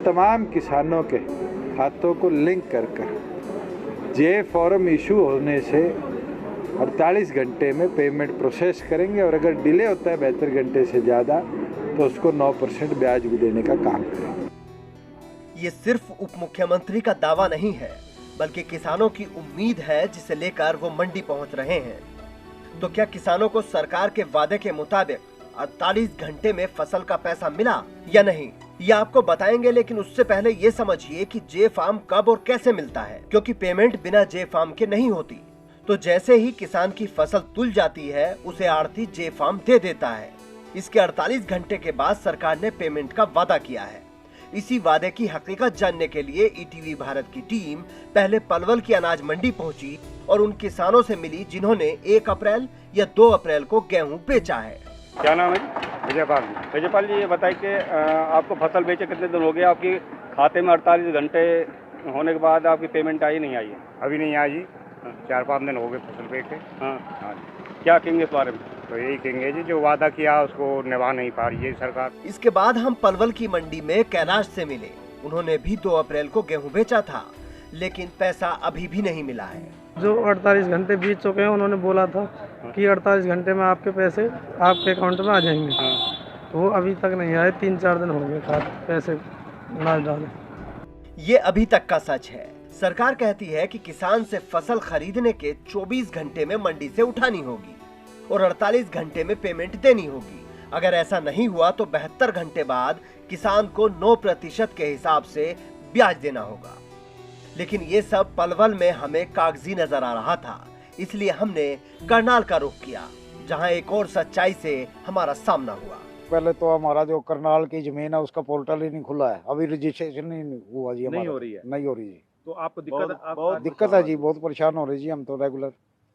तमाम किसानों के खातों को लिंक कर जे फॉर्म इशू होने से 48 घंटे में पेमेंट प्रोसेस करेंगे और अगर डिले होता है 72 घंटे से ज़्यादा तो उसको 9% ब्याज भी देने का काम करेंगे। ये सिर्फ उप मुख्यमंत्री का दावा नहीं है, बल्कि किसानों की उम्मीद है जिसे लेकर वो मंडी पहुंच रहे हैं। तो क्या किसानों को सरकार के वादे के मुताबिक 48 घंटे में फसल का पैसा मिला या नहीं, ये आपको बताएंगे। लेकिन उससे पहले ये समझिए कि जे फार्म कब और कैसे मिलता है, क्योंकि पेमेंट बिना जे फार्म के नहीं होती। तो जैसे ही किसान की फसल तुल जाती है उसे आढ़ती जे फार्म दे देता है। इसके 48 घंटे के बाद सरकार ने पेमेंट का वादा किया है। इसी वादे की हकीकत जानने के लिए ईटीवी भारत की टीम पहले पलवल की अनाज मंडी पहुंची और उन किसानों से मिली जिन्होंने 1 अप्रैल या 2 अप्रैल को गेहूं बेचा है। क्या नाम है? विजयपाल जी, ये बताइए कि आपको फसल बेचे कितने दिन हो गए? आपके खाते में 48 घंटे होने के बाद आपकी पेमेंट आई नहीं आई है? अभी नहीं आई जी, 4-5 दिन हो गए फसल बेचे। हाँ, क्या कहेंगे इस बारे में? तो यही कहेंगे जी, जो वादा किया उसको निभा नहीं पा रही है सरकार। इसके बाद हम पलवल की मंडी में कैलाश से मिले। उन्होंने भी 2 अप्रैल को गेहूं बेचा था, लेकिन पैसा अभी भी नहीं मिला है। जो 48 घंटे बीत चुके हैं, उन्होंने बोला था कि 48 घंटे में आपके पैसे आपके अकाउंट में आ जाएंगे। तो वो अभी तक नहीं आए, 3-4 दिन हो गए पैसे ना डाले। ये अभी तक का सच है। सरकार कहती है कि किसान से फसल खरीदने के 24 घंटे में मंडी से उठानी होगी और 48 घंटे में पेमेंट देनी होगी। अगर ऐसा नहीं हुआ तो 72 घंटे बाद किसान को 9% के हिसाब से ब्याज देना होगा। लेकिन ये सब पलवल में हमें कागजी नजर आ रहा था, इसलिए हमने करनाल का रुख किया, जहां एक और सच्चाई से हमारा सामना हुआ। पहले तो हमारा जो करनाल की जमीन है उसका पोर्टल ही नहीं खुला है, अभी रजिस्ट्रेशन नहीं हुआ जी। नहीं हो रही है? नहीं हो रही जी। तो आपको दिक्कत है जी, बहुत परेशान हो रही जी हम तो रेगुलर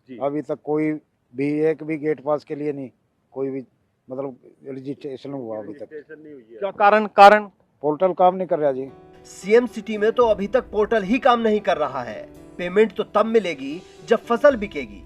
जी। अभी तक कोई भी एक भी गेट पास के लिए नहीं, कोई भी मतलब रजिस्ट्रेशन हुआ अभी तक नहीं हुई है। क्या कारण? पोर्टल काम नहीं कर रहा जी। सीएम सिटी में तो अभी तक पोर्टल ही काम नहीं कर रहा है। पेमेंट तो तब मिलेगी जब फसल बिकेगी।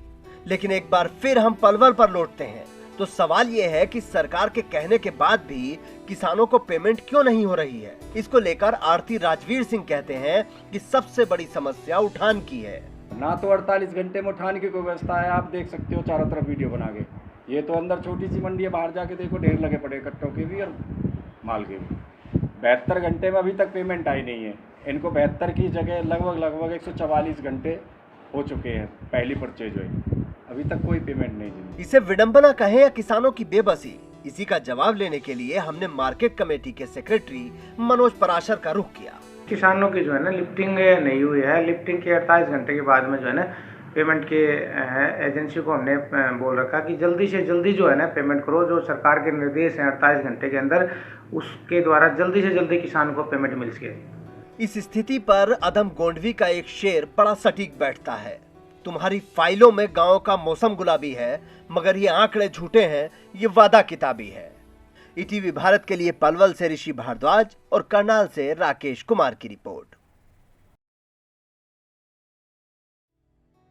लेकिन एक बार फिर हम पलवल पर लौटते हैं तो सवाल ये है कि सरकार के कहने के बाद भी किसानों को पेमेंट क्यों नहीं हो रही है। इसको लेकर आढ़ती राजवीर सिंह कहते हैं कि सबसे बड़ी समस्या उठान की है। ना तो 48 घंटे में उठाने की कोई व्यवस्था है। आप देख सकते हो चारों तरफ वीडियो बना के। ये तो अंदर छोटी सी मंडी है, बाहर जाके देखो ढेर लगे पड़े कट्टों के भी और माल के भी। 72 घंटे में अभी तक पेमेंट आई नहीं है। इनको 72 की जगह लगभग 144 घंटे हो चुके हैं पहली परचेज हुई, अभी तक कोई पेमेंट नहीं दी। इसे विडंबना कहें या किसानों की बेबसी, इसी का जवाब लेने के लिए हमने मार्केट कमेटी के सेक्रेटरी मनोज पराशर का रुख किया। किसानों की जो है ना लिफ्टिंग नहीं हुई है। लिफ्टिंग के 48 घंटे के बाद में जो है ना पेमेंट के एजेंसी को हमने बोल रखा कि जल्दी से जल्दी जो है ना पेमेंट करो। जो सरकार के निर्देश हैं 48 घंटे के अंदर, उसके द्वारा जल्दी से जल्दी किसान को पेमेंट मिल सके। इस स्थिति पर अदम गोंडवी का एक शेर बड़ा सटीक बैठता है। तुम्हारी फाइलों में गांव का मौसम गुलाबी है, मगर ये आंकड़े झूठे हैं, ये वादा किताबी है। ईटीवी भारत के लिए पलवल से ऋषि भारद्वाज और करनाल से राकेश कुमार की रिपोर्ट।